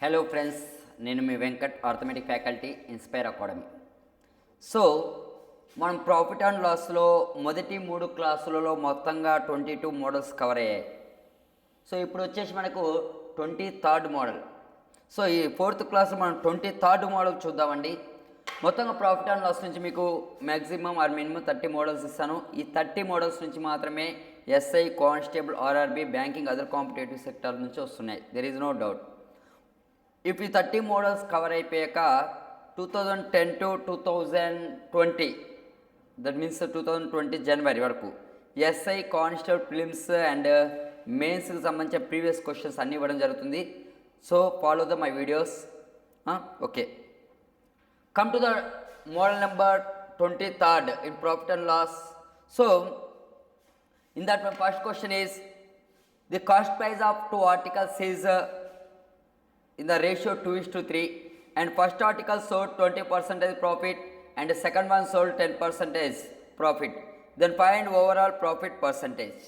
Hello friends, నేను మీ Venkat, arithmetic faculty, Inspire Academy. So మనం ప్రాఫిట్ అండ్ లాస్లో మొదటి 3 క్లాసులలో మొత్తంగా 22 మోడల్స్ కవర్ అయ్యాయి. సో ఇప్పుడు వచ్చేసి మనకు 23rd మోడల్. సో ఈ 4th క్లాస్లో మనం 23rd మోడల్ చూద్దామండి. మొత్తంగా ప్రాఫిట్ అండ్ లాస్ నుంచి మీకు మ్యాక్సిమం ఆర్ మినిమం 30 మోడల్స్ ఇస్తాను. ఈ 30 మోడల్స్ నుంచి మాత్రమే SI, constable, RRB, banking, other competitive sector నుంచి వస్తున్నాయి. There is no doubt. If ఈ 30 మోడల్స్ కవర్ అయిపోయాక 2010 to 2020, దట్ మీన్స్ 2020 జనవరి వరకు ఎస్ఐ, కానిస్టేబుల్, ఫిలిమ్స్ అండ్ మెయిన్స్కి సంబంధించిన ప్రీవియస్ క్వశ్చన్స్ అన్నీ ఇవ్వడం జరుగుతుంది. So follow the my videos. Okay, come to the model number 23rd in profit and loss. So in that my first question is, the cost price of 2 articles is in the ratio 2:3, and first article sold 20% profit and the second one sold 10% profit. Then find overall profit percentage.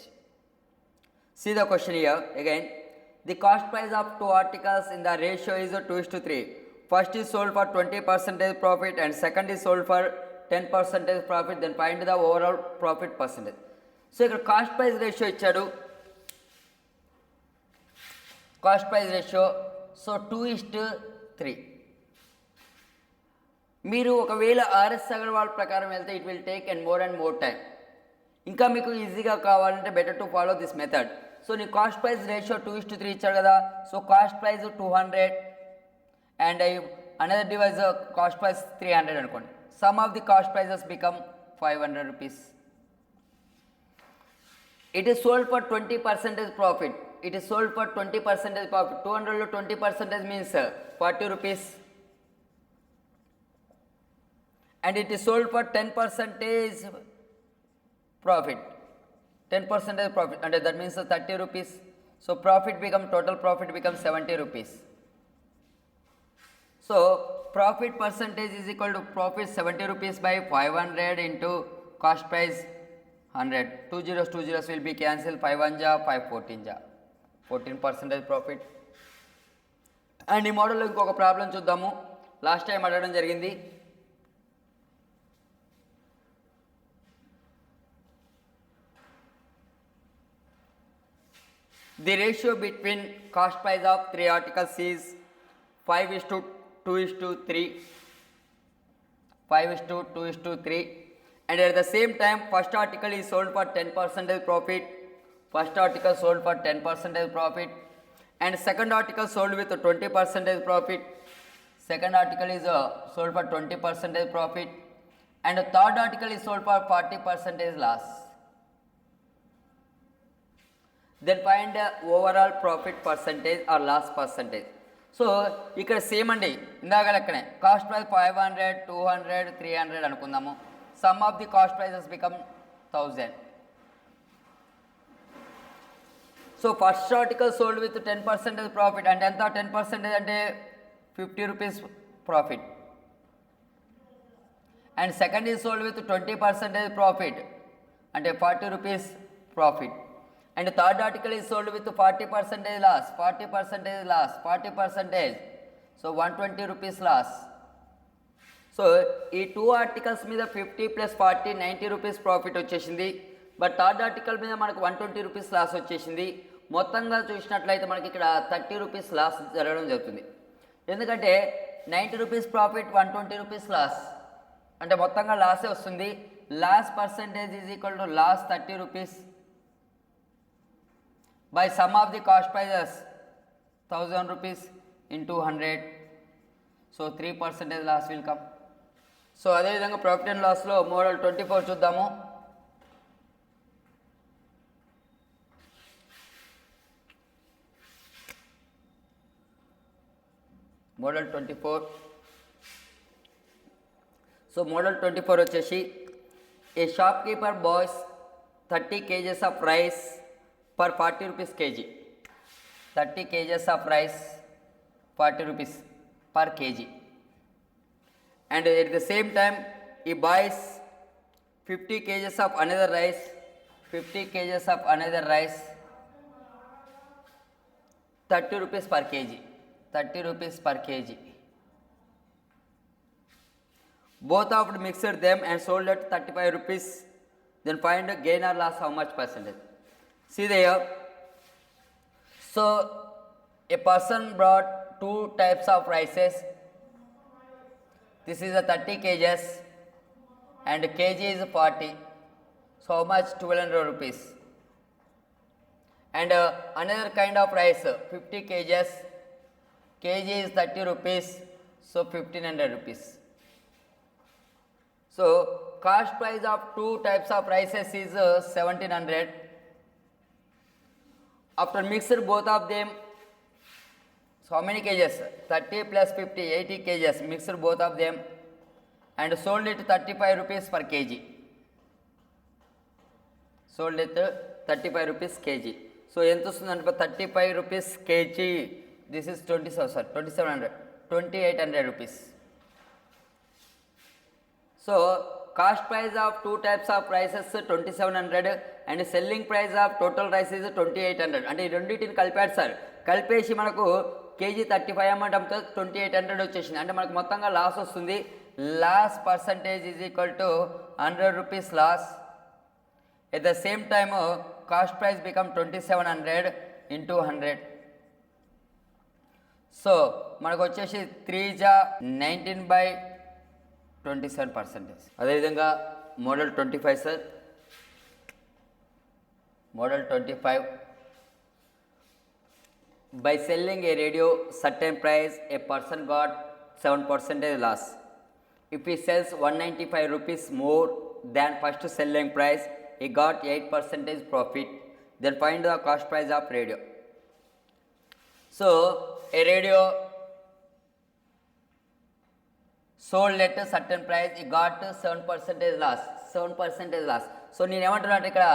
See the question here again. The cost price of 2 articles in the ratio is 2:3. First is sold for 20% profit and second is sold for 10% profit. Then find the overall profit percentage. So ఇక్కడ cost price ratio ఇచ్చాడు. Cost price ratio so 2:3. మీరు ఒకవేళ RS Agarwal ప్రకారం వెళ్తే it will take and more time. ఇంకా మీకు ఈజీగా కావాలంటే better to follow this method. So నీ కాస్ట్ ప్రైస్ రేషియో 2:3 ఇచ్చాడు కదా. So cost price 200 and another device cost price 300 అనుకోండి. Sum of the cost prices become 500 rupees. It is sold for 20% profit. It is sold for 20% profit. 200లో 20% means 40 rupees. And it is sold for 10% profit. 10% profit. And that means 30 rupees. So total profit becomes 70 rupees. So profit percentage is equal to profit 70 rupees by 500 into cost price 100. 2 zeros will be cancelled. 5 1 ja, 5 14 ja. 14% profit. And ఈ మోడల్లో ఇంకొక problem చూద్దాము. Last time అడగడం జరిగింది. The ratio between cost price of 3 articles is 5:2:3. 5:2:3. And at the same time first article is sold for 10% profit. First article sold for 10% profit and second article sold with 20% profit. Second article is sold for 20% profit and the third article is sold for 40% loss. Then find overall profit percentage or loss percentage. So ఇక్కడ same అండి, ఇందాక లెక్కనే cost price 500, 200, 300 అనుకుందాము. Sum of the cost prices become 1000. So first article sold with 10% profit అంటే ఎంత? 10% అంటే 50 rupees profit. And second is sold with 20% profit అంటే 40 rupees profit. And third article is sold with 40% loss. 40% loss, 40%. So 120 rupees loss. So ఈ 2 articles మీద 50 + 40 90 rupees profit వచ్చేసింది. But third article మీద మనకు 120 rupees loss వచ్చేసింది. మొత్తంగా చూసినట్లయితే మనకి ఇక్కడ 30 రూపీస్ లాస్ జరగడం జరుగుతుంది. ఎందుకంటే 90 రూపీస్ ప్రాఫిట్, 120 రూపీస్ లాస్ అంటే మొత్తంగా లాసే వస్తుంది. Loss percentage is equal to loss 30 rupees by sum of the cost prices 1000 rupees into 100. So 3% loss will come. So అదేవిధంగా ప్రాఫిట్ అండ్ లాస్లో మోడల్ 24 చూద్దాము. మోడల్ 24. సో మోడల్ 24 వచ్చేసి a shopkeeper buys 30 kgs of rice per 40 rupees kg. 30 kgs of rice 40 rupees per kg. And at the same time he buys 50 kgs of another rice. 50 kgs of another rice 30 rupees per kg. 30 rupees per kg. Both of mixed them and sold at 35 rupees. Then find gain or loss how much percentage. See there. So a person brought two types of rices. This is a 30 kgs and kg is 40. So how much? 1200 rupees. And another kind of rice 50 kgs, kg is 30 rupees, so 1500 rupees. So cost price of two types of rices is 1700. After mixed both of them, so how many kgs? 30 plus 50, 80 kgs, mixed both of them and sold it 35 rupees per kg. Sold it 35 rupees kg. So ఎంత వస్తుందంటే 35 rupees kg. This is 2700, 2800 rupees. So cost price of two types of rices 2700 and selling price of total rice is 2800. అంటే ఈ రెండింటిని కలిపాడు sir. కలిపేసి మనకు KG 35 amount అమ్మితే 2800 వచ్చేసింది. అంటే మనకు మొత్తంగా లాస్ వస్తుంది. Loss percentage is equal to 100 rupees loss. At the same time cost price become 2700 into 100. So మనకు వచ్చేసి 3/19/27%. అదేవిధంగా model 25 sir. Model 25 by selling a radio certain price a person got 7% loss. If he sells 195 rupees more than first selling price, he got 8% profit. Then find the cost price of radio. So a radio sold at a certain price, he got 7% loss. 7% loss. So నేను ఏమంటున్నాను ఇక్కడ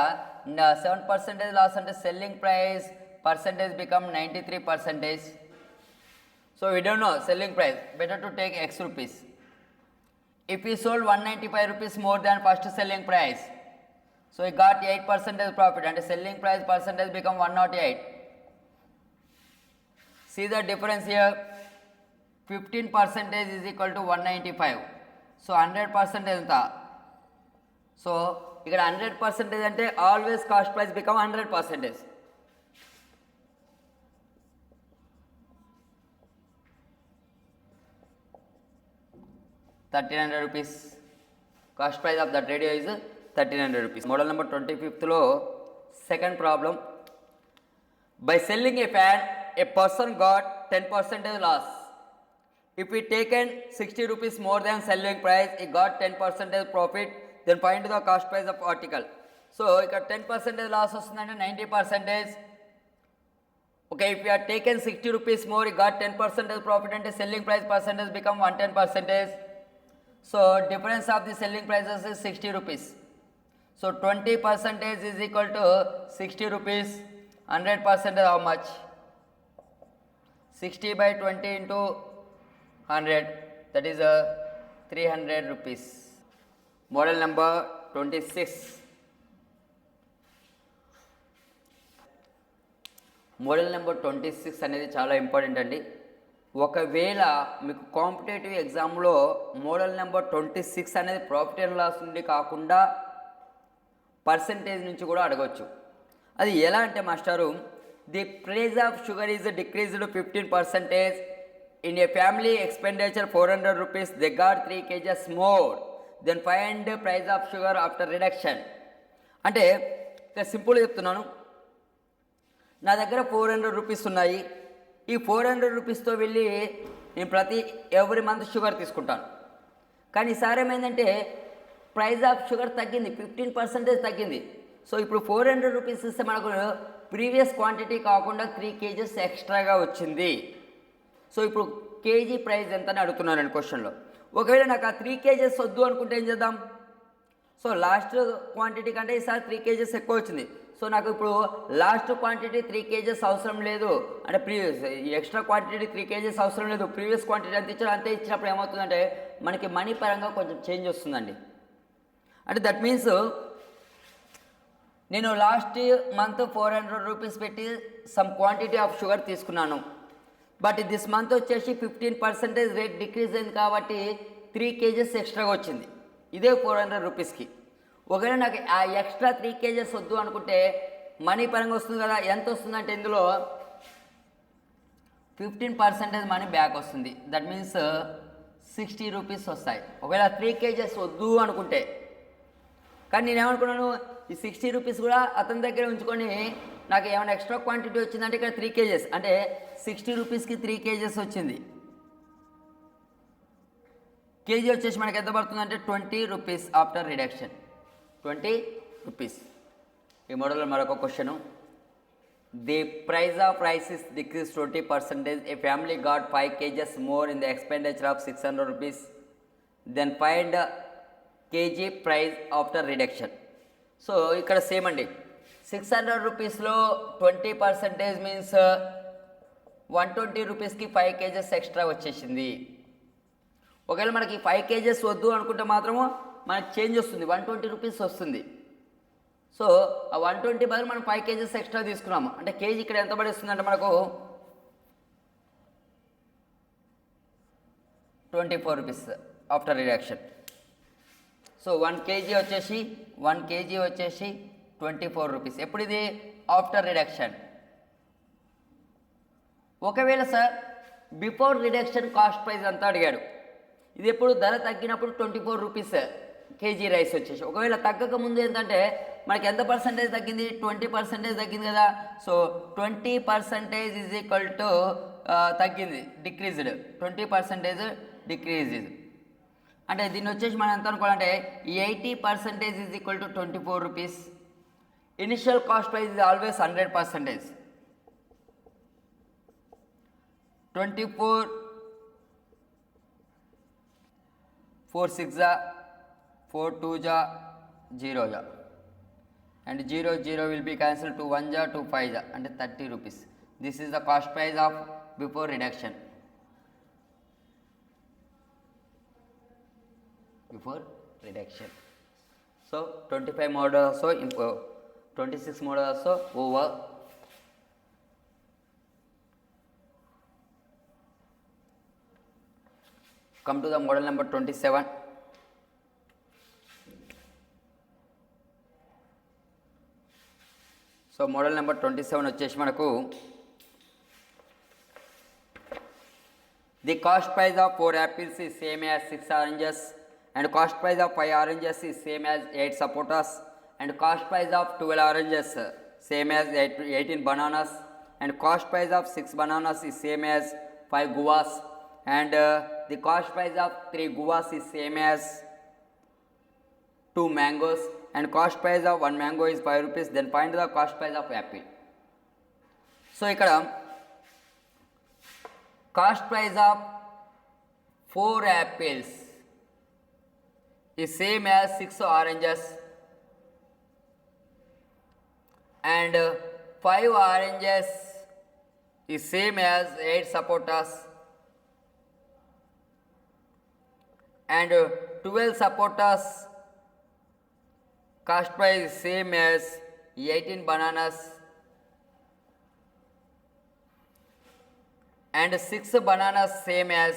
7% loss అంటే selling price percentage become 93%. So we don't know selling price, better to take X rupees. If he sold 195 rupees more than first selling price, so he got 8% profit and selling price percentage become 108. See the difference here. 15% is equal to 195. So 100% ఎంత? So ఇక్కడ 100% అంటే always cost price become 100%. 1300 rupees. Cost price of that radio is 1300 rupees. Model number 25th లో second problem. By selling a fan, a person got 10% loss. If he taken 60 rupees more than selling price, he got 10% profit. Then find the cost price of article. So ఇక్కడ 10% loss వస్తుందంటే 90%. Okay, if you are taken 60 rupees more, you got 10% profit and the selling price percentage become 110%. So difference of the selling prices is 60 rupees. So 20% is equal to 60 rupees. 100% how much? 60/20 into 100, that is 300 rupees. Model number 26. Model number 26 అనేది చాలా important అండి. ఒకవేళ మీకు competitive ఎగ్జామ్లో model number 26 అనేది profit and loss నుండి కాకుండా percentage నుంచి కూడా అడగవచ్చు. అది ఎలా అంటే మాస్టారు, the price of sugar is decreased 15%. In a family expenditure 400 rupees, they got 3 kgs more. Then find price of sugar after reduction. అంటే సింపుల్గా చెప్తున్నాను, నా దగ్గర 400 rupees ఉన్నాయి. ఈ 400 rupeesతో వెళ్ళి నేను ఎవ్రీ మంత్ షుగర్ తీసుకుంటాను. కానీ ఈసారి ఏమైందంటే ప్రైస్ ఆఫ్ షుగర్ తగ్గింది, 15% తగ్గింది. సో ఇప్పుడు 400 rupees ఇస్తే మనకు ప్రీవియస్ క్వాంటిటీ కాకుండా 3 kgs ఎక్స్ట్రాగా వచ్చింది. సో ఇప్పుడు కేజీ ప్రైస్ ఎంత అని అడుగుతున్నాను నేను క్వశ్చన్లో. ఒకవేళ నాకు ఆ 3 kgs వద్దు అనుకుంటే ఏం చేద్దాం? సో లాస్ట్ క్వాంటిటీ కంటే ఈసారి 3 kgs ఎక్కువ వచ్చింది. సో నాకు ఇప్పుడు లాస్ట్ క్వాంటిటీ 3 kgs అవసరం లేదు, అంటే ప్రీవియస్ ఎక్స్ట్రా క్వాంటిటీ 3 kgs అవసరం లేదు, ప్రీవియస్ క్వాంటిటీ ఎంత ఇచ్చారో అంతే ఇచ్చినప్పుడు ఏమవుతుందంటే మనకి మనీ పరంగా కొంచెం చేంజ్ వస్తుందండి. అంటే దట్ మీన్స్ నేను లాస్ట్ మంత్ 400 rupees పెట్టి సమ్ క్వాంటిటీ ఆఫ్ షుగర్ తీసుకున్నాను. బట్ దిస్ మంత్ వచ్చేసి 15% రేట్ డిక్రీజ్ అయింది కాబట్టి 3 kgs ఎక్స్ట్రాగా వచ్చింది, ఇదే 400 రూపీస్కి. ఒకవేళ నాకు ఆ ఎక్స్ట్రా 3 kgs వద్దు అనుకుంటే మనీ పరంగా వస్తుంది కదా, ఎంత వస్తుందంటే ఇందులో 15% మనీ బ్యాక్ వస్తుంది. దట్ మీన్స్ 60 రూపీస్ వస్తాయి ఒకవేళ 3 kgs వద్దు అనుకుంటే. కానీ నేనేమనుకున్నాను, ఈ 60 రూపీస్ కూడా అతని దగ్గర ఉంచుకొని నాకు ఏమైనా ఎక్స్ట్రా క్వాంటిటీ వచ్చిందంటే ఇక్కడ 3 kgs అంటే 60 రూపీస్కి 3 kgs వచ్చింది. కేజీ వచ్చేసి మనకి ఎంత పడుతుందంటే 20 రూపీస్ ఆఫ్టర్ రిడక్షన్, 20 రూపీస్. ఈ మోడల్లో మరొక question. The price of rice is decrease 20%. A family got 5 kgs more in the expenditure of 600 rupees. Then find KG price after reduction. So ఇక్కడ సేమ్ అండి, 600 రూపీస్లో 20% మీన్స్ 120 రూపీస్కి 5 kgs ఎక్స్ట్రా వచ్చేసింది. ఒకవేళ మనకి 5 kgs వద్దు అనుకుంటే మాత్రము మనకి చేంజ్ వస్తుంది, 120 రూపీస్ వస్తుంది. సో ఆ 120 బదులు మనం 5 kgs ఎక్స్ట్రా తీసుకున్నాము అంటే కేజీ ఇక్కడ ఎంత పడిస్తుంది అంటే మనకు 24 rupees after reduction. So 1 kg వచ్చేసి 24 రూపీస్. ఎప్పుడు ఇది ఆఫ్టర్ రిడక్షన్. ఒకవేళ sir before reduction cost price అంతా అడిగాడు, ఇది ఎప్పుడు ధర తగ్గినప్పుడు 24 రూపీస్ కేజీ రైస్ వచ్చేసి. ఒకవేళ తగ్గక ముందు ఏంటంటే మనకి ఎంత పర్సంటేజ్ తగ్గింది, 20% తగ్గింది కదా. సో 20% ఈజ్ ఈక్వల్ టు తగ్గింది, డిక్రీజ్డ్, 20% డిక్రీజ్డ్. అంటే దీన్ని వచ్చేసి మనం ఎంత అనుకోవాలంటే 80% is equal to 24 rupees. Initial cost price is always 100%. 24 4 6 4 2 0 and 0 will be cancelled, 2 1 2 5 అంటే 30 rupees. This is the cost price of before reduction. So 25 model also, 26 model also over. Come to the model number 27. So model number 27 వచ్చేసి మనకు the cost price of 4 apples is same as 6 oranges, and cost price of 5 oranges is same as 8 sapotas, and cost price of 12 oranges same as 18 bananas, and cost price of 6 bananas is same as 5 guavas, and the cost price of 3 guavas is same as 2 mangoes, and cost price of 1 mango is 5 rupees. Then find the cost price of apple. So ఇక్కడ cost price of 4 apples is same as 6 oranges, and 5 oranges is same as 8 sapotas, and 12 sapotas cost price is same as 18 bananas, and 6 bananas same as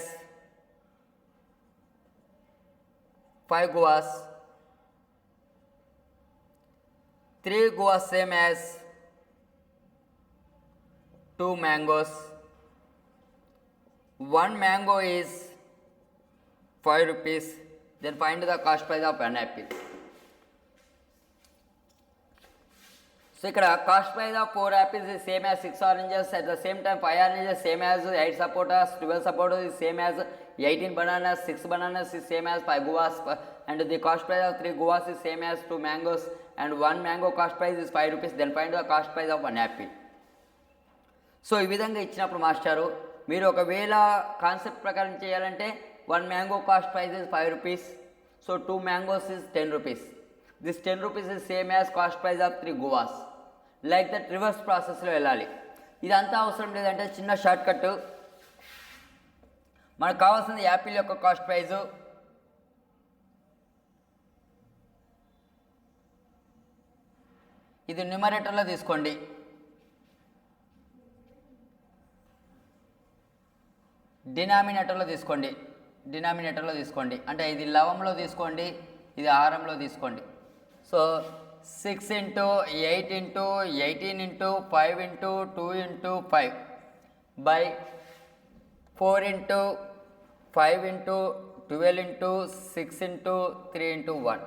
5 guavas, 3 guavas same as 2 mangoes, 1 mango is 5 rupees. Then find the cost price of an apple. So ఇక్కడ cost price of 4 apples is same as 6 oranges, at the same time 5 oranges same as 8 sapotas, 12 sapotas is same as 18 bananas, 6 bananas is same as 5 guavas, and the cost price of 3 guavas is same as 2 mangoes, and 1 mango cost price is 5 rupees. Then find the cost price of 1 apple. So ఈ విధంగా ఇచ్చినప్పుడు మాస్టారు మీరు ఒకవేళ concept ప్రకారం చేయాలంటే 1 mango cost price is 5 rupees, so 2 mangoes is 10 rupees. This 10 rupees is same as cost price of 3 guavas. Like that reverse ప్రాసెస్లో వెళ్ళాలి. ఇదంతా అవసరం లేదంటే చిన్న షార్ట్ కట్, మనకు కావాల్సింది యాపిల్ యొక్క కాస్ట్ ప్రైజు, ఇది న్యూమరేటర్లో తీసుకోండి. డినామినేటర్లో తీసుకోండి, అంటే ఇది లవంలో తీసుకోండి, ఇది హారంలో తీసుకోండి. So 6 into 8 into 18 into 5 into 2 into 5 by 4 into 5 into 12 into 6 into 3 into 1.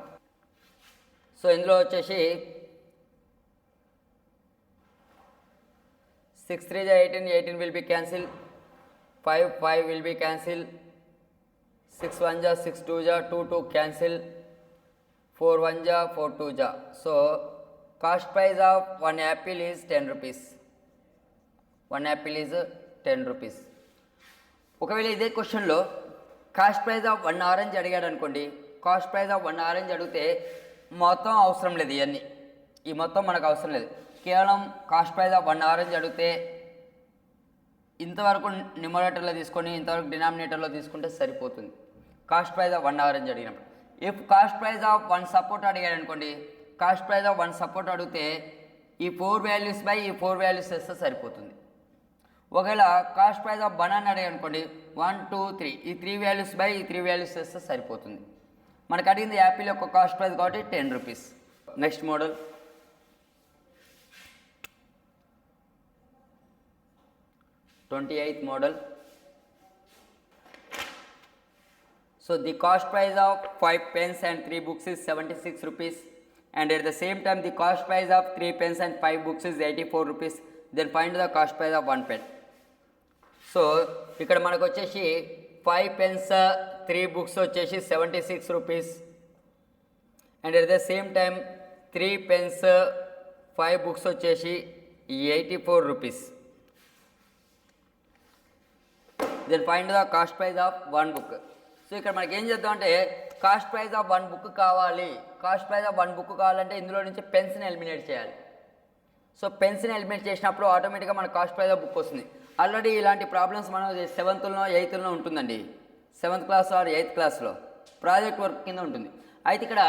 So ఇందులో వచ్చేసి 6 3 जा 18 will be cancel, 5 will be cancel, 6 1 जा 6 2 जा 2 cancel, 4 1 जा 4 2 जा. So cost price of one apple is 10 rupees. One apple is 10 rupees. ఒకవేళ ఇదే క్వశ్చన్లో కాస్ట్ ప్రైస్ ఆఫ్ 1 ఆరెంజ్ అడిగాడు అనుకోండి, కాస్ట్ ప్రైస్ ఆఫ్ 1 ఆరెంజ్ అడిగితే మొత్తం అవసరం లేదు, ఈ మొత్తం మనకు అవసరం లేదు. కేవలం కాస్ట్ ప్రైస్ ఆఫ్ 1 ఆరెంజ్ అడిగితే ఇంతవరకు న్యూమరేటర్లో తీసుకొని ఇంతవరకు డినామినేటర్లో తీసుకుంటే సరిపోతుంది. కాస్ట్ ప్రైస్ ఆఫ్ 1 ఆరెంజ్ అడిగినప్పుడు. If cost price of 1 support అడిగాడు అనుకోండి, కాస్ట్ ప్రైస్ ఆఫ్ 1 సపోర్ట్ అడిగితే ఈ 4 వాల్యూస్ బై ఈ 4 వాల్యూస్ వేస్తే సరిపోతుంది. ఒకవేళ కాస్ట్ ప్రైస్ ఆఫ్ బనానా అడిగాడు అనుకోండి, 1 2 3 ఈ 3 వాల్యూస్ బై ఈ 3 వాల్యూస్ వేస్తే సరిపోతుంది. మనకు అడిగింది యాపిల్ యొక్క కాస్ట్ ప్రైస్ కాబట్టి 10 rupees. Next model 28th model. So the cost price of 5 pens and 3 books is 76 rupees, and at the same time the cost price of 3 pens and 5 books is 84 rupees. Then find the cost price of 1 pen. So ఇక్కడ మనకు వచ్చేసి 5 pens 3 books వచ్చేసి 76 rupees, and at the same time 3 pens 5 books వచ్చేసి 84 rupees. Then find the cost price of 1 book. So ఇక్కడ మనకి ఏం చేద్దాం అంటే కాస్ట్ ప్రైస్ ఆఫ్ 1 బుక్ కావాలి. కాస్ట్ ప్రైస్ ఆఫ్ 1 బుక్ కావాలంటే ఇందులో నుంచి పెన్స్ని ఎలిమినేట్ చేయాలి. సో పెన్స్ని ఎలిమినేట్ చేసినప్పుడు ఆటోమేటిక్గా మనకు కాస్ట్ ప్రైస్ ఆఫ్ బుక్ వస్తుంది. ఆల్రెడీ ఇలాంటి ప్రాబ్లమ్స్ మనం 7th-లో 8th-లో ఉంటుందండి. 7th క్లాస్ ఆర్ 8th క్లాస్లో ప్రాజెక్ట్ వర్క్ కింద ఉంటుంది. అయితే ఇక్కడ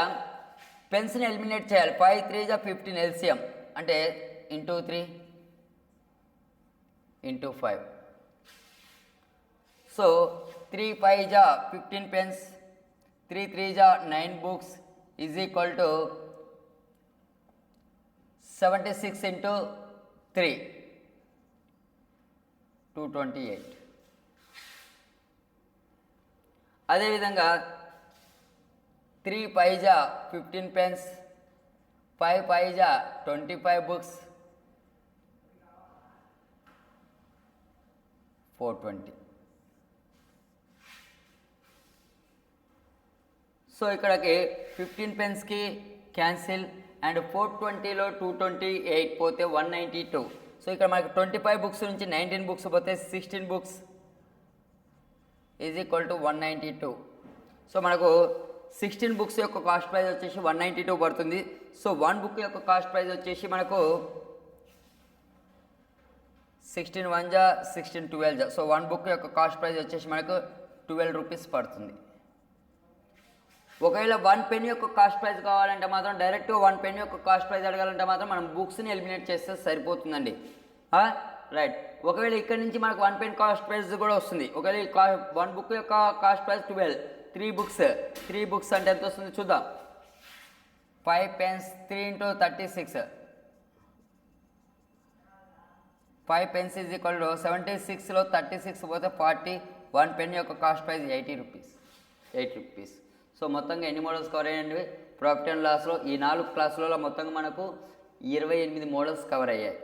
పెన్స్ని ఎలిమినేట్ చేయాలి. 5 3 जा 15 ఎల్సిఎం అంటే ఇంటూ 3 ఇంటూ 5. So 3 5 जा 15 pens, 3 3 जा 9 books is equal to 76 into 3 228. అదేవిధంగా 3 5 जा 15 pens, 5 5 जा 25 books 420. సో ఇక్కడికి 15 పెన్స్కి క్యాన్సిల్ అండ్ 420లో 228 పోతే 192. సో ఇక్కడ మనకి 25 బుక్స్ నుంచి 19 బుక్స్ పోతే 16 books is equal to 192. So మనకు 16 బుక్స్ యొక్క కాస్ట్ ప్రైస్ వచ్చేసి 192 పడుతుంది. సో 1 బుక్ యొక్క కాస్ట్ ప్రైస్ వచ్చేసి మనకు 16 1 जा 16 12 जा. సో 1 బుక్ యొక్క కాస్ట్ ప్రైస్ వచ్చేసి మనకు 12 రూపీస్ పడుతుంది. ఒకవేళ 1 పెన్ యొక్క కాస్ట్ ప్రైస్ కావాలంటే మాత్రం డైరెక్ట్గా 1 పెన్ యొక్క కాస్ట్ ప్రైస్ అడగాలంటే మాత్రం మనం బుక్స్ని ఎలిమినేట్ చేస్తే సరిపోతుందండి. రైట్. ఒకవేళ ఇక్కడ నుంచి మనకు 1 పెన్ కాస్ట్ ప్రైస్ కూడా వస్తుంది. ఒకవేళ 1 బుక్ యొక్క కాస్ట్ ప్రైస్ 12, 3 బుక్స్ అంటే ఎంత వస్తుంది చూద్దాం. 5 pens 3 into 36, 5 pens is equal to 76లో 36 పోతే 40. 1 పెన్ యొక్క కాస్ట్ ప్రైస్ 80 రూపీస్. సో మొత్తంగా ఎన్ని మోడల్స్ కవర్ అయ్యాయండి ప్రాఫిట్ అండ్ లాస్లో? ఈ 4 క్లాసులలో మొత్తంగా మనకు 28 మోడల్స్ కవర్ అయ్యాయి.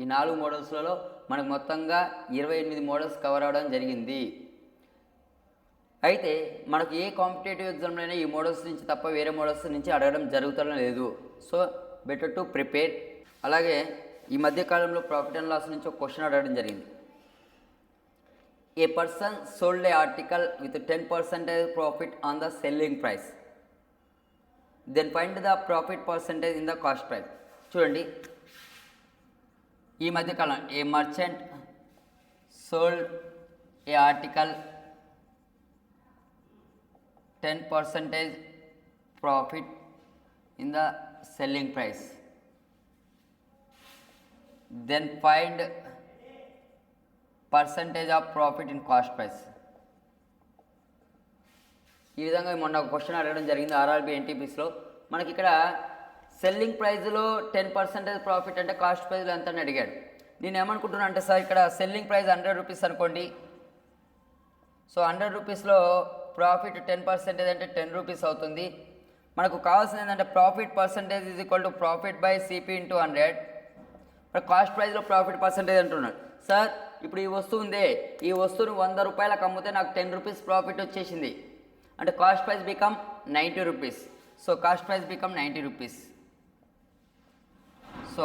ఈ 4 మోడల్స్లలో మనకు మొత్తంగా 28 మోడల్స్ కవర్ అవ్వడం జరిగింది. అయితే మనకు ఏ కాంపిటేటివ్ ఎగ్జామ్లో అయినా ఈ మోడల్స్ నుంచి తప్ప వేరే మోడల్స్ నుంచి అడగడం జరుగుతూ లేదు. So better to prepare. అలాగే ఈ మధ్యకాలంలో ప్రాఫిట్ అండ్ లాస్ నుంచి ఒక క్వశ్చన్ అడగడం జరిగింది. A person sold a article with 10% profit on the selling price. Then find the profit percentage in the cost price. చూడండి, ఈ మధ్యకాలం ఏ merchant sold A article 10% profit in the selling price. Then find percentage of profit in cost price. ఈ విధంగా మొన్న ఒక question అడగడం జరిగింది RRB ఎన్టీపీస్లో. మనకి ఇక్కడ సెల్లింగ్ ప్రైస్లో 10% ప్రాఫిట్ అంటే కాస్ట్ ప్రైస్లో ఎంత అని అడిగాడు. నేను ఏమనుకుంటున్నాను అంటే సార్ ఇక్కడ సెల్లింగ్ ప్రైస్ 100 రూపీస్ అనుకోండి. సో 100 రూపీస్లో ప్రాఫిట్ 10% అంటే 10 రూపీస్ అవుతుంది. మనకు కావాల్సింది ఏంటంటే profit percentage is equal to profit by CP into 100. మరి కాస్ట్ ప్రైస్లో ప్రాఫిట్ పర్సంటేజ్ అంటున్నాడు. సార్ ఇప్పుడు ఈ వస్తువు ఉందే, ఈ వస్తువుని 100 రూపాయలకు అమ్మితే నాకు 10 రూపీస్ ప్రాఫిట్ వచ్చేసింది అంటే cost price become 90 rupees. So cost price become 90 rupees. So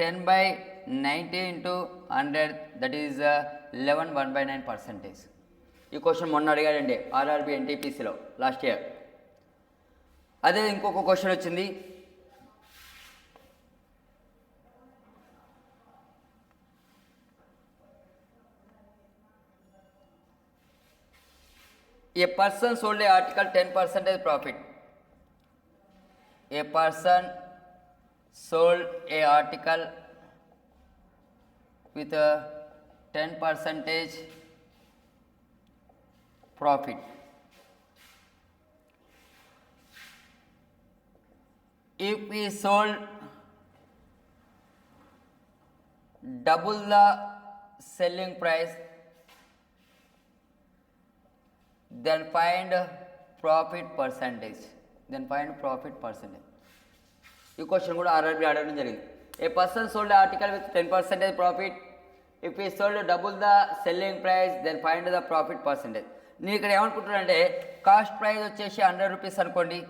10/90 into 100 that is 11/1/9%. ఈ క్వశ్చన్ మొన్న అడిగాడండి ఆర్ఆర్బి ఎన్టీపీసీలో లాస్ట్ ఇయర్. అదే ఇంకొక క్వశ్చన్ వచ్చింది. A person sold a article 10% profit. A person sold a article with a 10% profit. If we sold double the selling price, then find profit percentage. ఈ question కూడా RRB అడగడం జరిగింది. A person sold article with 10% profit. If he sold double the selling price then find the profit percentage. నేను ఇక్కడ ఏమనుకుంటున్నాను అంటే cost price వచ్చేసి 100 rupees అనుకోండి.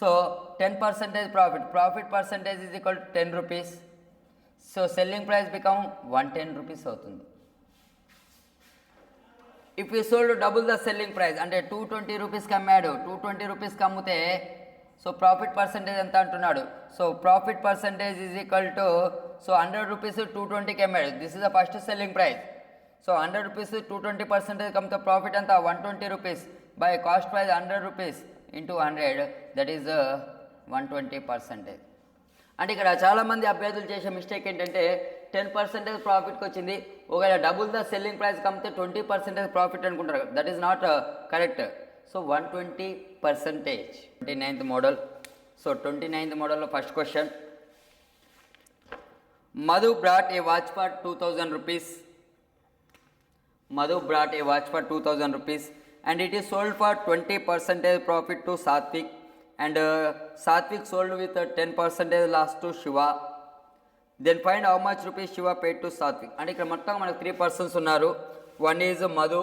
So 10% profit percentage is equal to 10 rupees. So selling price become 110 rupees అవుతుంది. If you sold double the selling price అంటే 220 రూపీస్కి అమ్మాడు. 220 రూపీస్కి అమ్మితే సో ప్రాఫిట్ పర్సంటేజ్ ఎంత అంటున్నాడు. So profit percentage is equal to so 100 rupees 220కి అమ్మాడు. This is the first selling price. So 100 rupees 220% అమ్మితే ప్రాఫిట్ అంతా 120 rupees by cost price 100 rupees into 100 that is 120%. అంటే ఇక్కడ చాలామంది అభ్యర్థులు చేసే మిస్టేక్ ఏంటంటే 10% ప్రాఫిట్కి వచ్చింది, ఒకవేళ డబుల్ ద సెల్లింగ్ ప్రైస్ కమ్మితే 20% ప్రాఫిట్ అనుకుంటారు. That is not correct. So 120%. 29th model. So 29th మోడల్లో first question. Madhu brought a watch for 2000 rupees. Madhu brought a watch for 2000 rupees and it is sold for 20% profit to Satvik, and Satvik sold with 10% loss to Shiva. Then find how much rupees Shiva paid to Satvik. And ఇక్కడ మొత్తం మనకు 3 persons ఉన్నారు. One is Madhu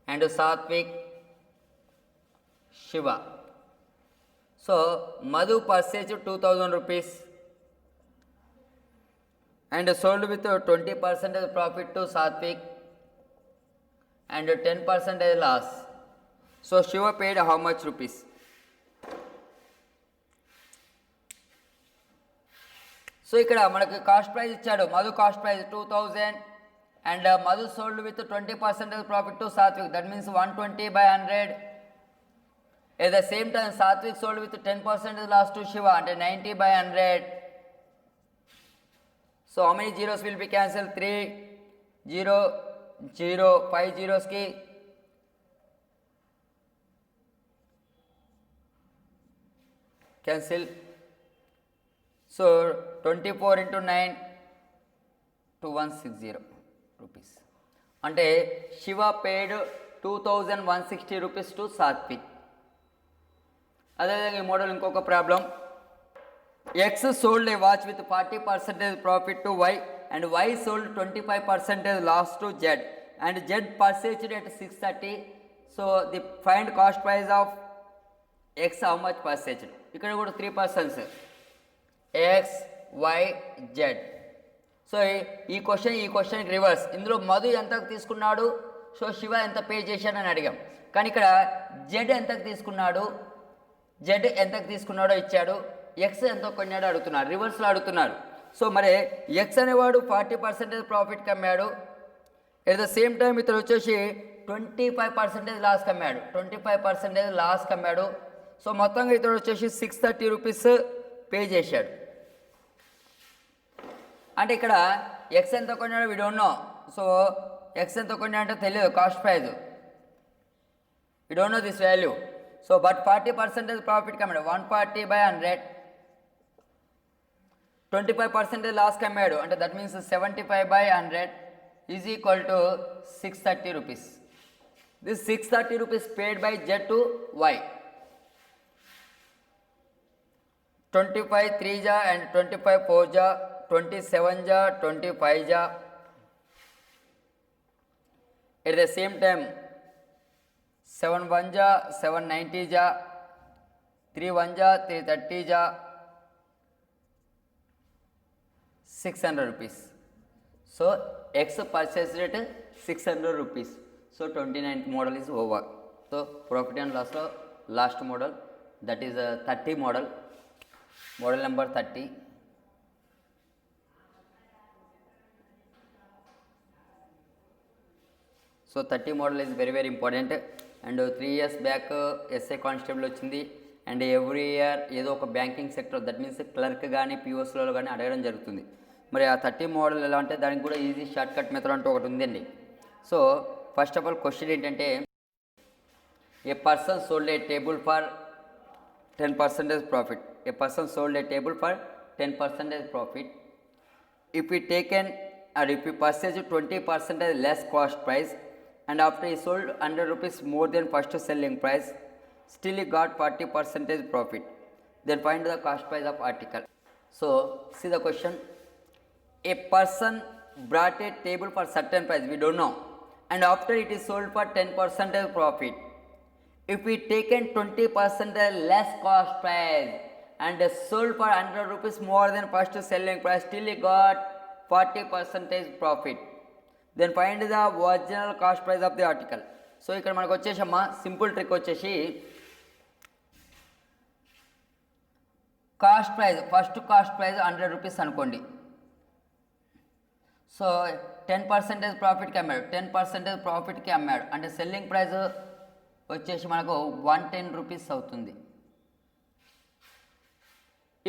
and Satvik, Shiva. So Madhu purchased 2000 rupees and sold with 20% profit to Satvik and 10% loss. So Shiva paid how much rupees? So ఇక్కడ మనకి cost price ఇచ్చాడు. Madhu cost price 2000 and Madhu sold with 20% profit to Satvik. That means 120/100. At the same time Satvik sold with 10% loss to Shiva and 90/100. So how many zeros will be cancelled? 3 0 0 5 zeros ki cancel. So 24 into 9 2160 rupees. Ante Shiva paid 2160 rupees to Satvik. అదేవిధంగా ఈ model ఇంకొక problem. X sold a watch with 40% profit to Y and Y sold 25% loss to Z and Z purchased at 630. So the find cost price of X how much purchased. ఇక్కడ కూడా 3 persons X Y Z. So ఈ question reverse. ఇందులో మధు ఎంతకు తీసుకున్నాడు, so Shiva ఎంత pay చేశాడని అడిగాం. కానీ ఇక్కడ జెడ్ ఎంతకు తీసుకున్నాడు, జెడ్ ఎంతకు తీసుకున్నాడో ఇచ్చాడు, ఎక్స్ ఎంతో కొన్నాడో అడుగుతున్నారు, రివర్స్లో అడుగుతున్నారు. సో మరి ఎక్స్ అనేవాడు 40% ప్రాఫిట్కి అమ్మాడు. ఎట్ ద సేమ్ టైం ఇతను వచ్చేసి 25% లాస్కి అమ్మాడు, 25% లాస్కి అమ్మాడు. సో మొత్తంగా ఇతడు వచ్చేసి 630 రూపీస్ పే చేశాడు. అంటే ఇక్కడ ఎక్స్ ఎంత కొన్నాడో we don't know. So X ఎంత కొన్నాడంటే తెలియదు, cost price we don't know this value. So but 40% ప్రాఫిట్కి అమ్మాడు, 140/100. 25% లాస్కి అమ్మాడు అంటే that means 75/100 is equal to 630 rupees. This 630 rupees paid by Z to Y. 25 3 जा and 25 4 जा, 27 जा, 25 जा. At the same time 7 1 जा, 790 जा, 3 1 जा, 330 जा, 600 rupees. So X purchase rate 600 rupees. So 29th model is over. So profit and loss last model, that is 30 model number 30. So 30 model is very very important, and 3 years back SA constable వచ్చింది, and every year ఏదో ఒక banking sector that means clerk కానీ పిఓస్లలో కానీ అడగడం జరుగుతుంది. మరి ఆ 30 model ఎలా అంటే దానికి కూడా ఈజీ షార్ట్ కట్ మెథడ్ అంటూ ఒకటి ఉందండి. So first of all question ఏంటంటే, a person sold a table for 10% profit. A person sold a table for 10% profit. If we taken or if we purchase 20% less cost price, and after he sold 100 rupees more than first selling price, still he got 40% profit. Then find the cost price of article. So see the question. A person brought a table for certain price, we don't know, and after it is sold for 10% profit. If we taken 20% less cost price and sold for 100 rupees more than first selling price, still he got 40% profit. Then find the original cost price of the article. So ఇక్కడ మనకు వచ్చేసమ్మా simple trick వచ్చేసి, cost price first cost price 100 rupees అనుకోండి. So 10% ప్రాఫిట్కి అమ్మాడు, 10% ప్రాఫిట్కి అమ్మాడు అంటే selling price వచ్చేసి మనకు 110 rupees అవుతుంది.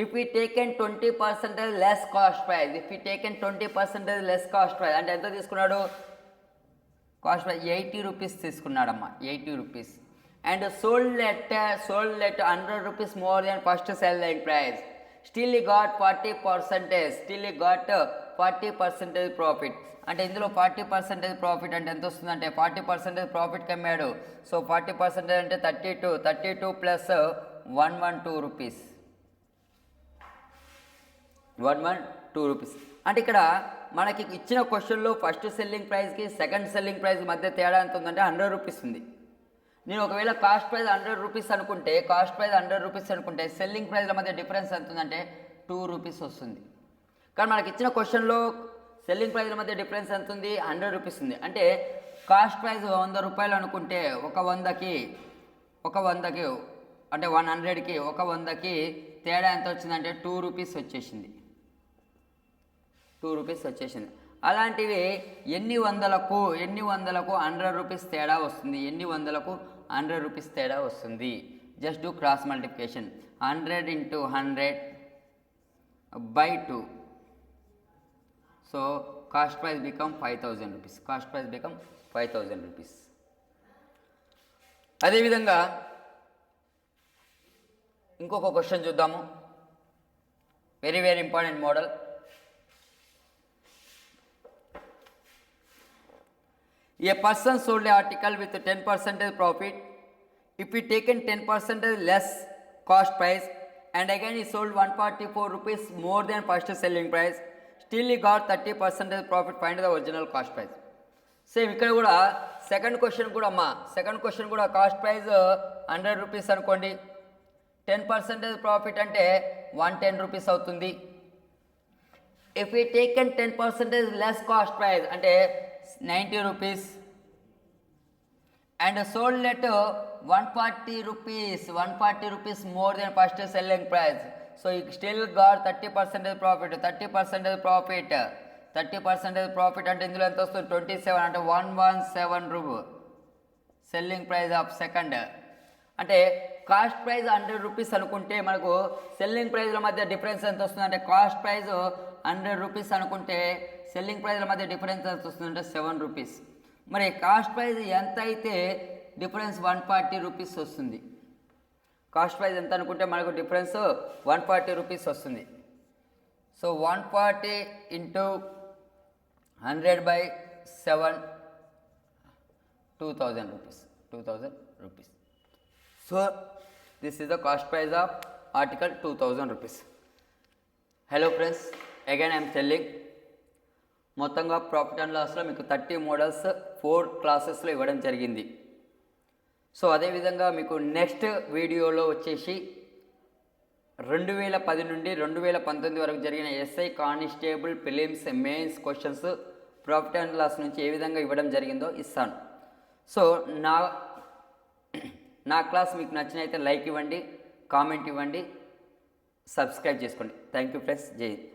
If we taken 20% less cost price, if we taken 20% less cost price అంటే ఎంత తీసుకున్నాడు, కాస్ట్ ప్రైస్ 80 రూపీస్ తీసుకున్నాడమ్మా, 80 rupees. And sold at 100 rupees more than first selling price, still he got 40%, still he got 40% profit. అంటే ఇందులో 40% profit అంటే ఎంత వస్తుందంటే 40% ప్రాఫిట్కి అమ్మాడు. సో 40% అంటే 32 ప్లస్ 112 రూపీస్, 112 రూపీస్. అంటే ఇక్కడ మనకి ఇచ్చిన క్వశ్చన్లో ఫస్ట్ సెల్లింగ్ ప్రైస్కి సెకండ్ సెల్లింగ్ ప్రైస్ మధ్య తేడా ఎంత ఉందంటే 100 రూపీస్ ఉంది. నేను ఒకవేళ కాస్ట్ ప్రైస్ 100 రూపీస్ అనుకుంటే సెల్లింగ్ ప్రైస్ల మధ్య డిఫరెన్స్ ఎంత ఉందంటే 2 రూపీస్ వస్తుంది. కానీ మనకి ఇచ్చిన క్వశ్చన్లో సెల్లింగ్ ప్రైస్ల మధ్య డిఫరెన్స్ ఎంత ఉంది, 100 రూపీస్ ఉంది. అంటే కాస్ట్ ప్రైస్ 100 రూపాయలు అనుకుంటే ఒక వందకి అంటే 100కి ఒక 100కి తేడా ఎంత వచ్చిందంటే 2 రూపీస్ వచ్చేసింది, 2 రూపీస్ వచ్చేసింది. అలాంటివి ఎన్ని వందలకు 100 రూపీస్ తేడా వస్తుంది, ఎన్ని వందలకు 100 రూపీస్ తేడా వస్తుంది. Just do cross multiplication, 100 into 100/2. So cost price become 5000 rupees, cost price become 5000 rupees. అదేవిధంగా ఇంకొక క్వశ్చన్ చూద్దాము, very very important model. A person sold an article with 10% profit. If we taken 10% less cost price and again he sold 144 rupees more than first selling price, still he got 30% profit. Find the original cost price. Same ఇక్కడ కూడా second question కూడా cost price 100 rupees అనుకోండి, 10% profit అంటే 110 rupees అవుతుంది. If we taken 10% less cost price అంటే 90 rupees and sold at 140 rupees more than first selling price, so you still got 30% profit. 30% profit అంటే ఇందులో ఎంత వస్తుంది 27 అంటే 117 rupee selling price of second. అంటే కాస్ట్ ప్రైస్ 100 రూపీస్ అనుకుంటే మనకు సెల్లింగ్ ప్రైస్ల మధ్య డిఫరెన్స్ ఎంత వస్తుంది అంటే కాస్ట్ ప్రైస్ 100 రూపీస్ అనుకుంటే సెల్లింగ్ ప్రైస్ల మధ్య డిఫరెన్స్ ఎంత వస్తుందంటే 7 రూపీస్. మరి కాస్ట్ ప్రైస్ ఎంత అయితే డిఫరెన్స్ 140 రూపీస్ వస్తుంది. కాస్ట్ ప్రైస్ ఎంత అనుకుంటే మనకు డిఫరెన్స్ 140 రూపీస్ వస్తుంది. So 140 into 100/7 2000 rupees. 2000 rupees. So this is the cost price of article 2000 rupees. Hello friends, again I'm telling, మొత్తంగా ప్రాఫిట్ అండ్ లాస్లో మీకు 30 మోడల్స్ 4 క్లాసెస్లో ఇవ్వడం జరిగింది. సో అదేవిధంగా మీకు నెక్స్ట్ వీడియోలో వచ్చేసి 2010 నుండి 2019 వరకు జరిగిన SI constable prelims mains questions profit and loss నుంచి ఏ విధంగా ఇవ్వడం జరిగిందో ఇస్తాను. సో నా క్లాస్ మీకు నచ్చినైతే లైక్ ఇవ్వండి, కామెంట్ ఇవ్వండి, సబ్స్క్రైబ్ చేసుకోండి. Thank you friends. జై హింద్.